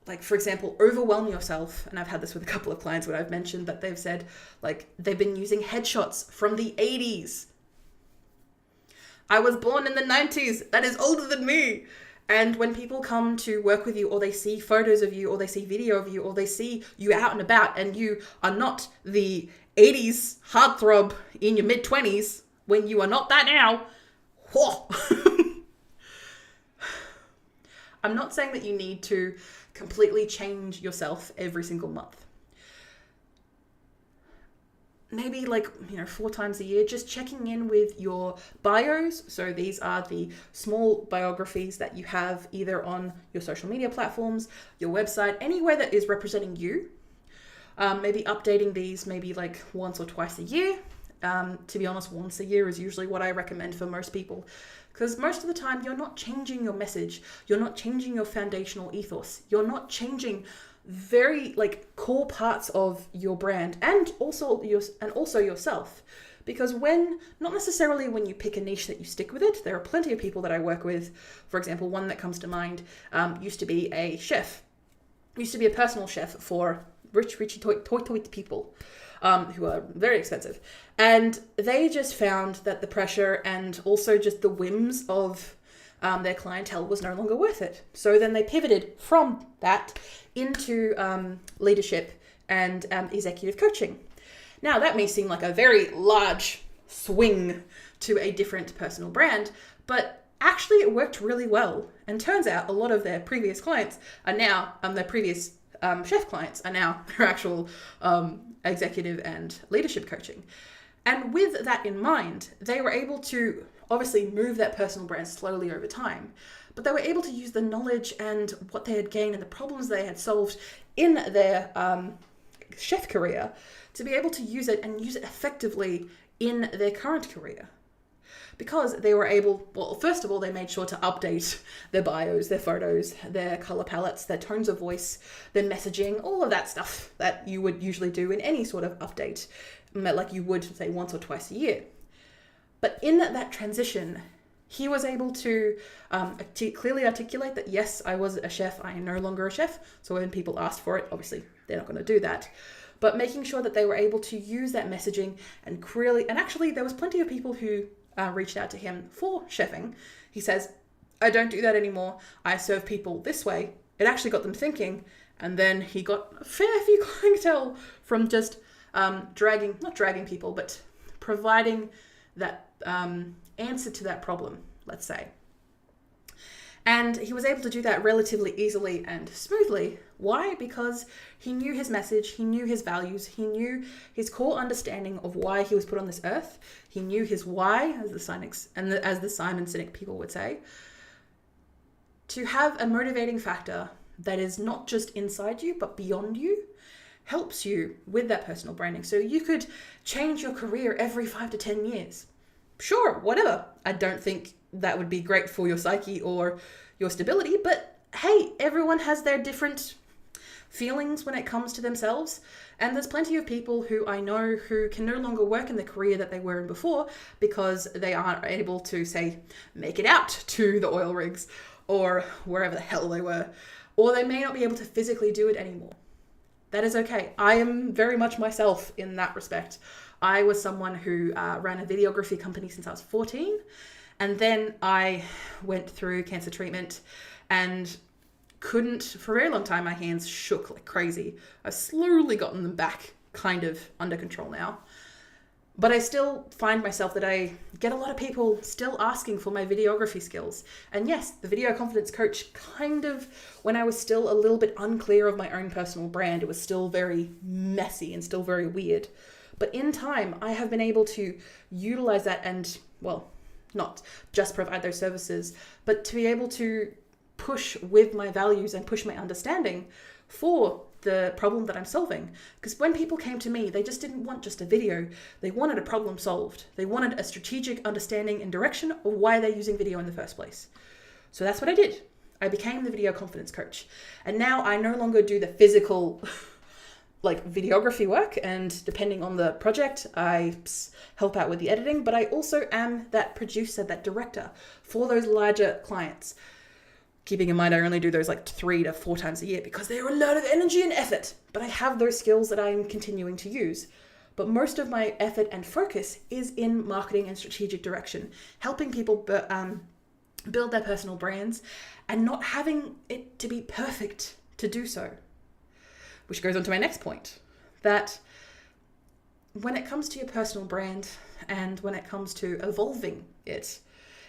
like, for example, overwhelm yourself. And I've had this with a couple of clients when I've mentioned that they've said, like, they've been using headshots from the 80s. I was born in the 90s. That is older than me. And when people come to work with you, or they see photos of you, or they see video of you, or they see you out and about, and you are not the 80s heartthrob in your mid-20s, when you are not that now, whoa. I'm not saying that you need to completely change yourself every single month. Maybe 4 times a year, just checking in with your bios. So these are the small biographies that you have either on your social media platforms, your website, anywhere that is representing you. Maybe updating these maybe like once or twice a year. To be honest, once a year is usually what I recommend for most people, because most of the time you're not changing your message. You're not changing your foundational ethos. You're not changing very core parts of your brand and also yourself. Because not necessarily when you pick a niche that you stick with it. There are plenty of people that I work with. For example, one that comes to mind used to be a chef. Used to be a personal chef for richy toy people who are very expensive. And they just found that the pressure and also just the whims of their clientele was no longer worth it. So then they pivoted from that into leadership and executive coaching. Now, that may seem like a very large swing to a different personal brand, but actually it worked really well. And turns out a lot of their previous clients are now, their previous chef clients are now their actual executive and leadership coaching. And with that in mind, they were able to obviously move that personal brand slowly over time, but they were able to use the knowledge and what they had gained and the problems they had solved in their chef career to be able to use it and use it effectively in their current career. Because they were able, well, first of all, they made sure to update their bios, their photos, their color palettes, their tones of voice, their messaging, all of that stuff that you would usually do in any sort of update, like you would say once or twice a year. But in that transition, he was able to clearly articulate that, yes, I was a chef, I am no longer a chef. So when people asked for it, obviously they're not going to do that. But making sure that they were able to use that messaging and actually there was plenty of people who reached out to him for chefing. He says, I don't do that anymore. I serve people this way. It actually got them thinking. And then he got a fair few clientele from just not dragging people, but providing that answer to that problem, let's say. And he was able to do that relatively easily and smoothly. Why? Because he knew his message, he knew his values, he knew his core understanding of why he was put on this earth. He knew his why, as the Simon Sinek people would say. To have a motivating factor that is not just inside you, but beyond you, helps you with that personal branding. So you could change your career every 5 to 10 years. Sure, whatever. I don't think that would be great for your psyche or your stability, but hey, everyone has their different feelings when it comes to themselves. And there's plenty of people who I know who can no longer work in the career that they were in before because they aren't able to, say, make it out to the oil rigs or wherever the hell they were, or they may not be able to physically do it anymore. That is okay. I am very much myself in that respect. I was someone who ran a videography company since I was 14. And then I went through cancer treatment and couldn't, for a very long time, my hands shook like crazy. I've slowly gotten them back kind of under control now. But I still find myself that I get a lot of people still asking for my videography skills. And yes, the video confidence coach kind of, when I was still a little bit unclear of my own personal brand, it was still very messy and still very weird. But in time, I have been able to utilize that and, well, not just provide those services, but to be able to push with my values and push my understanding for the problem that I'm solving. Because when people came to me, they just didn't want just a video. They wanted a problem solved. They wanted a strategic understanding and direction of why they're using video in the first place. So that's what I did. I became the video confidence coach. And now I no longer do the physical like videography work, and depending on the project, I help out with the editing, but I also am that producer, that director for those larger clients. Keeping in mind, I only do those like 3 to 4 times a year because they're a lot of energy and effort, but I have those skills that I'm continuing to use. But most of my effort and focus is in marketing and strategic direction, helping people build their personal brands and not having it to be perfect to do so. Which goes on to my next point, that when it comes to your personal brand and when it comes to evolving it,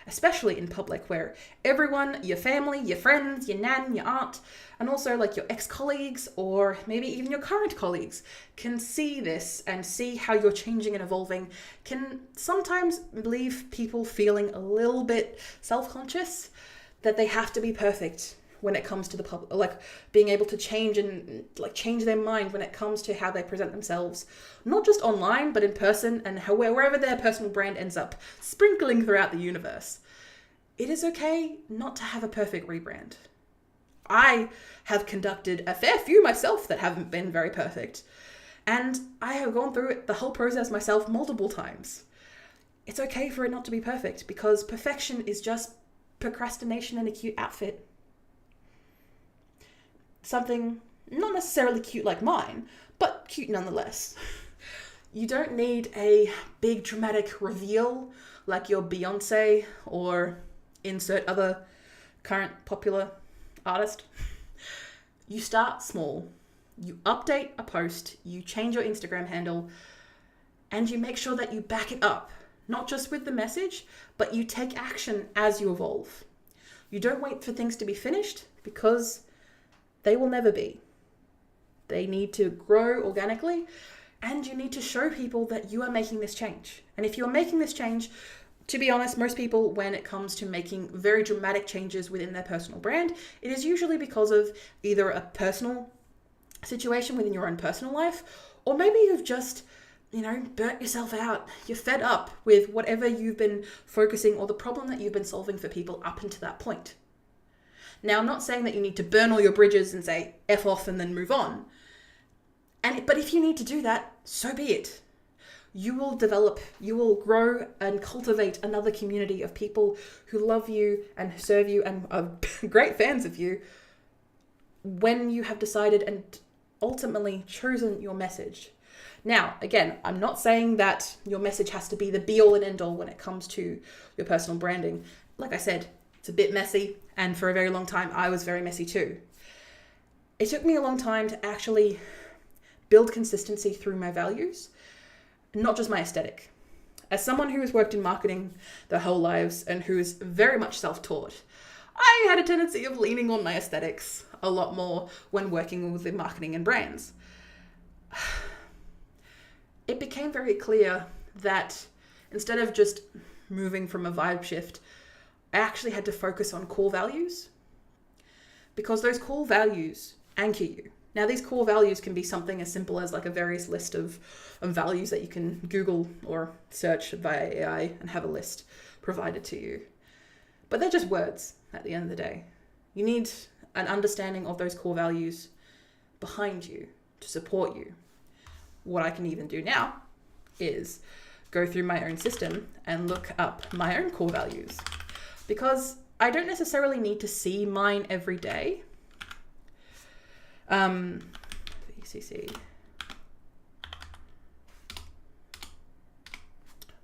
especially in public where everyone, your family, your friends, your nan, your aunt, and also like your ex-colleagues or maybe even your current colleagues can see this and see how you're changing and evolving, can sometimes leave people feeling a little bit self-conscious that they have to be perfect when it comes to the public, like being able to change and like change their mind when it comes to how they present themselves, not just online, but in person and wherever their personal brand ends up sprinkling throughout the universe. It is okay not to have a perfect rebrand. I have conducted a fair few myself that haven't been very perfect. And I have gone through the whole process myself multiple times. It's okay for it not to be perfect because perfection is just procrastination in a cute outfit. Something not necessarily cute like mine, but cute nonetheless. You don't need a big dramatic reveal like your Beyonce or insert other current popular artist. You start small. You update a post, you change your Instagram handle, and you make sure that you back it up, not just with the message, but you take action as you evolve. You don't wait for things to be finished because they will never be. They need to grow organically, and you need to show people that you are making this change. And if you're making this change, to be honest, most people, when it comes to making very dramatic changes within their personal brand, it is usually because of either a personal situation within your own personal life, or maybe you've just, burnt yourself out. You're fed up with whatever you've been focusing or the problem that you've been solving for people up until that point. Now, I'm not saying that you need to burn all your bridges and say F off and then move on. But if you need to do that, so be it. You will develop, you will grow and cultivate another community of people who love you and serve you and are great fans of you when you have decided and ultimately chosen your message. Now, again, I'm not saying that your message has to be the be all and end all when it comes to your personal branding. Like I said, it's a bit messy, and for a very long time, I was very messy too. It took me a long time to actually build consistency through my values, not just my aesthetic. As someone who has worked in marketing their whole lives and who is very much self-taught, I had a tendency of leaning on my aesthetics a lot more when working with the marketing and brands. It became very clear that instead of just moving from a vibe shift, I actually had to focus on core values, because those core values anchor you. Now, these core values can be something as simple as like a various list of values that you can Google or search via AI and have a list provided to you. But they're just words at the end of the day. You need an understanding of those core values behind you to support you. What I can even do now is go through my own system and look up my own core values, because I don't necessarily need to see mine every day. VCC.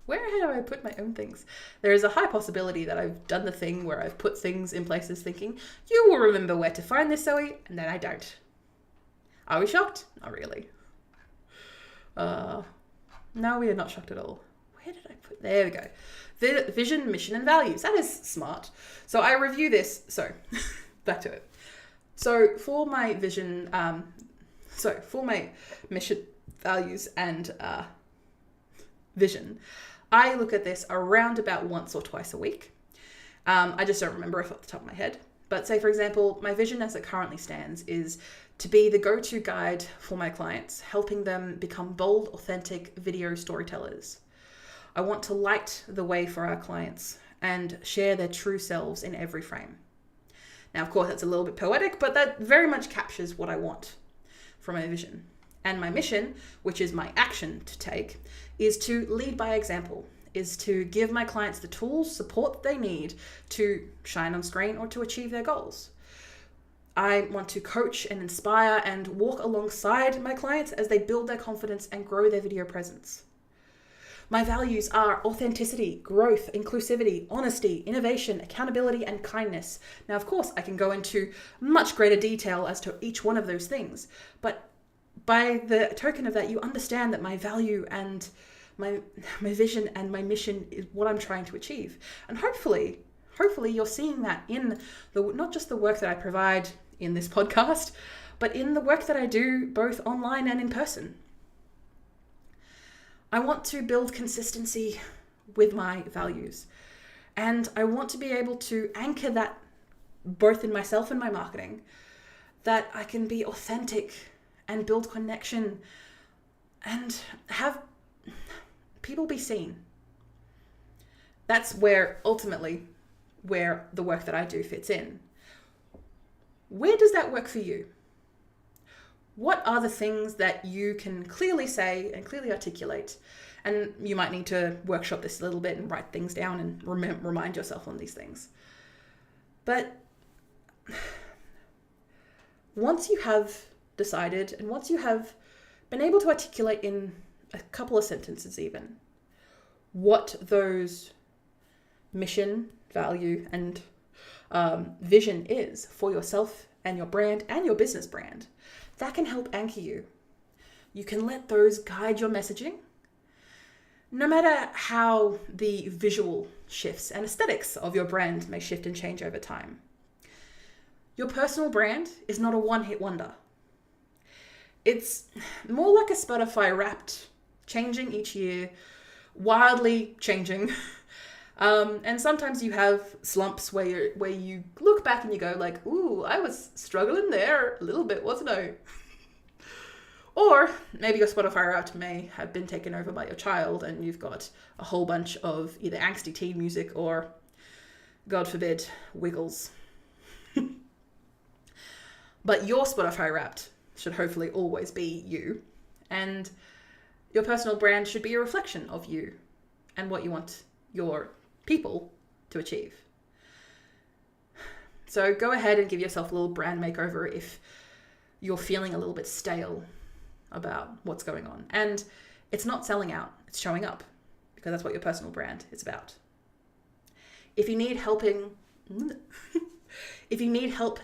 Where have I put my own things? There is a high possibility that I've done the thing where I've put things in places thinking, you will remember where to find this, Zoe, and then I don't. Are we shocked? Not really. No, we are not shocked at all. Where did I put? There we go. Vision, mission, and values. That is smart. So I review this. So back to it. So for my vision, for my mission, values, and vision, I look at this around about once or twice a week. I just don't remember off the top of my head. But say, for example, my vision as it currently stands is to be the go-to guide for my clients, helping them become bold, authentic video storytellers. I want to light the way for our clients and share their true selves in every frame. Now, of course, that's a little bit poetic, but that very much captures what I want from my vision. And my mission, which is my action to take, is to lead by example, is to give my clients the tools, support they need to shine on screen or to achieve their goals. I want to coach and inspire and walk alongside my clients as they build their confidence and grow their video presence. My values are authenticity, growth, inclusivity, honesty, innovation, accountability, and kindness. Now, of course, I can go into much greater detail as to each one of those things, but by the token of that, you understand that my value and my vision and my mission is what I'm trying to achieve. And hopefully you're seeing that in not just the work that I provide in this podcast, but in the work that I do both online and in person. I want to build consistency with my values, and I want to be able to anchor that both in myself and my marketing, that I can be authentic and build connection and have people be seen. That's where ultimately where the work that I do fits in. Where does that work for you? What are the things that you can clearly say and clearly articulate? And you might need to workshop this a little bit and write things down and remind yourself on these things. But once you have decided and once you have been able to articulate in a couple of sentences even what those mission, value, and vision is for yourself and your brand and your business brand, that can help anchor you. You can let those guide your messaging, no matter how the visual shifts and aesthetics of your brand may shift and change over time. Your personal brand is not a one-hit wonder. It's more like a Spotify Wrapped, changing each year, wildly changing. And sometimes you have slumps where you look back and you go like, ooh, I was struggling there a little bit, wasn't I? Or maybe your Spotify Wrapped may have been taken over by your child and you've got a whole bunch of either angsty teen music or, God forbid, Wiggles. But your Spotify Wrapped should hopefully always be you. And your personal brand should be a reflection of you and what you want your people to achieve. So go ahead and give yourself a little brand makeover if you're feeling a little bit stale about what's going on. And it's not selling out, it's showing up, because that's what your personal brand is about. If you need help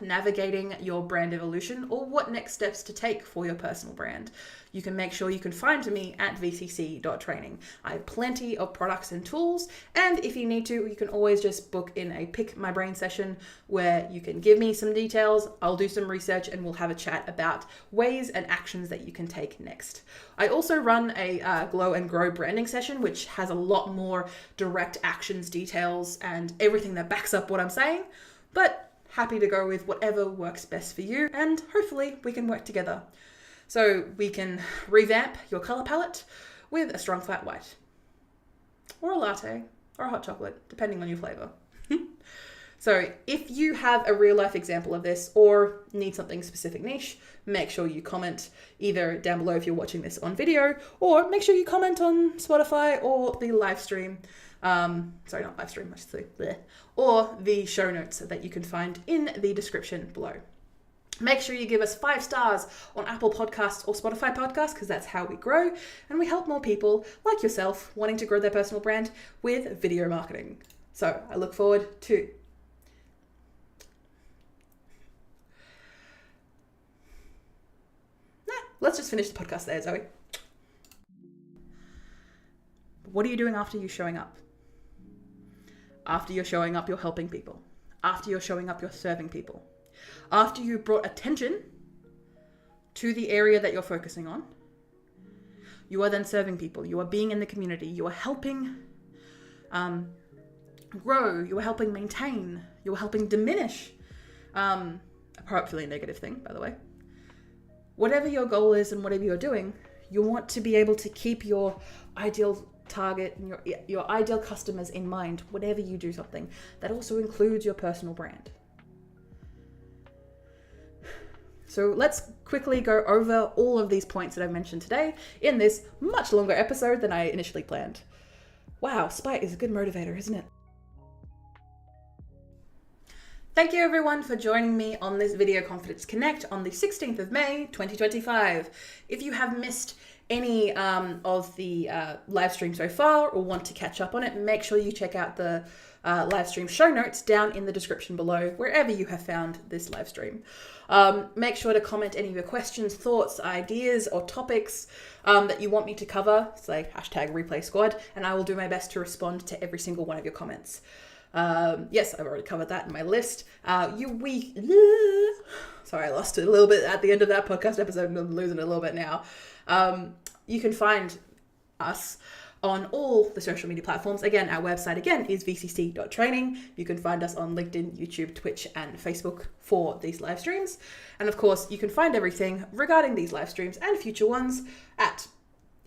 navigating your brand evolution or what next steps to take for your personal brand, you can make sure you can find me at vcc.training. I have plenty of products and tools, and if you need to, you can always just book in a Pick My Brain session where you can give me some details, I'll do some research, and we'll have a chat about ways and actions that you can take next. I also run a Glow and Grow branding session, which has a lot more direct actions, details, and everything that backs up what I'm saying, but happy to go with whatever works best for you, and hopefully we can work together. So we can revamp your color palette with a strong flat white, or a latte, or a hot chocolate, depending on your flavor. So if you have a real life example of this or need something specific niche, make sure you comment either down below if you're watching this on video, or make sure you comment on Spotify or the live stream. Sorry, not live stream, I should say, bleh. Or the show notes that you can find in the description below. Make sure you give us 5 stars on Apple Podcasts or Spotify Podcasts, because that's how we grow and we help more people like yourself wanting to grow their personal brand with video marketing. So I look forward to let's just finish the podcast there, Zoe. What are you doing after you showing up? After you're showing up, you're helping people. After you're showing up, you're serving people. After you brought attention to the area that you're focusing on, you are then serving people. You are being in the community. You are helping grow. You are helping maintain. You are helping diminish. Hopefully a negative thing, by the way. whatever your goal is and whatever you're doing, you want to be able to keep your ideal target and your ideal customers in mind whenever you do something. That also includes your personal brand. So let's quickly go over all of these points that I've mentioned today in this much longer episode than I initially planned. Wow, spite is a good motivator, isn't it? Thank you everyone for joining me on this Video Confidence Connect on the 16th of May, 2025. If you have missed any of the live stream so far or want to catch up on it, make sure you check out the live stream show notes down in the description below, wherever you have found this live stream. Make sure to comment any of your questions, thoughts, ideas, or topics that you want me to cover. It's like #ReplaySquad, and I will do my best to respond to every single one of your comments. Yes, I've already covered that in my list. Sorry, I lost it a little bit at the end of that podcast episode and I'm losing it a little bit now. You can find us on all the social media platforms. Again, our website again is vcc.training. You can find us on LinkedIn, YouTube, Twitch, and Facebook for these live streams. And of course, you can find everything regarding these live streams and future ones at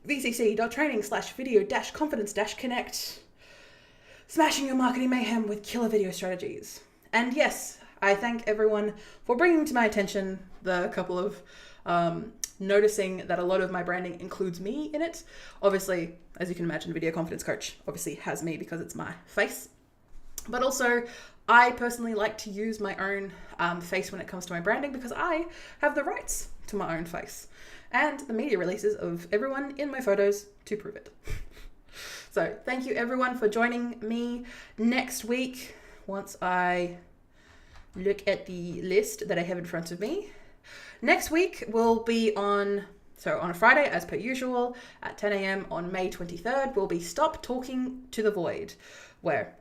vcc.training/video-confidence-connect. Smashing your marketing mayhem with killer video strategies. And yes, I thank everyone for bringing to my attention the couple of noticing that a lot of my branding includes me in it. Obviously, as you can imagine, Video Confidence Coach obviously has me because it's my face. But also, I personally like to use my own face when it comes to my branding because I have the rights to my own face and the media releases of everyone in my photos to prove it. So thank you everyone for joining me. Next week, once I look at the list that I have in front of me, next week will be on a Friday, as per usual, at 10 a.m. on May 23rd, will be Stop Talking to the Void,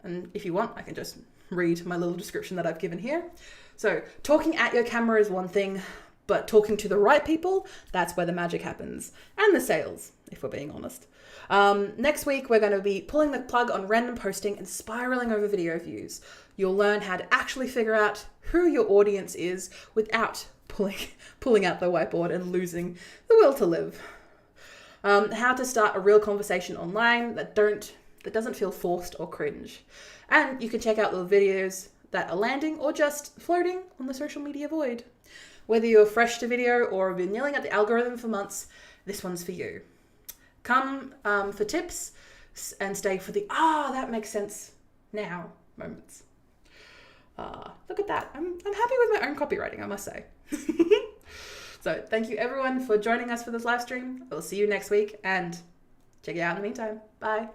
and if you want, I can just read my little description that I've given here. So talking at your camera is one thing, but talking to the right people, that's where the magic happens. And the sales, if we're being honest. Next week, we're going to be pulling the plug on random posting and spiraling over video views. You'll learn how to actually figure out who your audience is without pulling out the whiteboard and losing the will to live. How to start a real conversation online that doesn't feel forced or cringe. And you can check out the videos that are landing or just floating on the social media void. Whether you're fresh to video or have been yelling at the algorithm for months, this one's for you. Come for tips and stay for the that makes sense now moments. Look at that. I'm happy with my own copywriting, I must say. So thank you everyone for joining us for this live stream. I will see you next week and check it out in the meantime. Bye.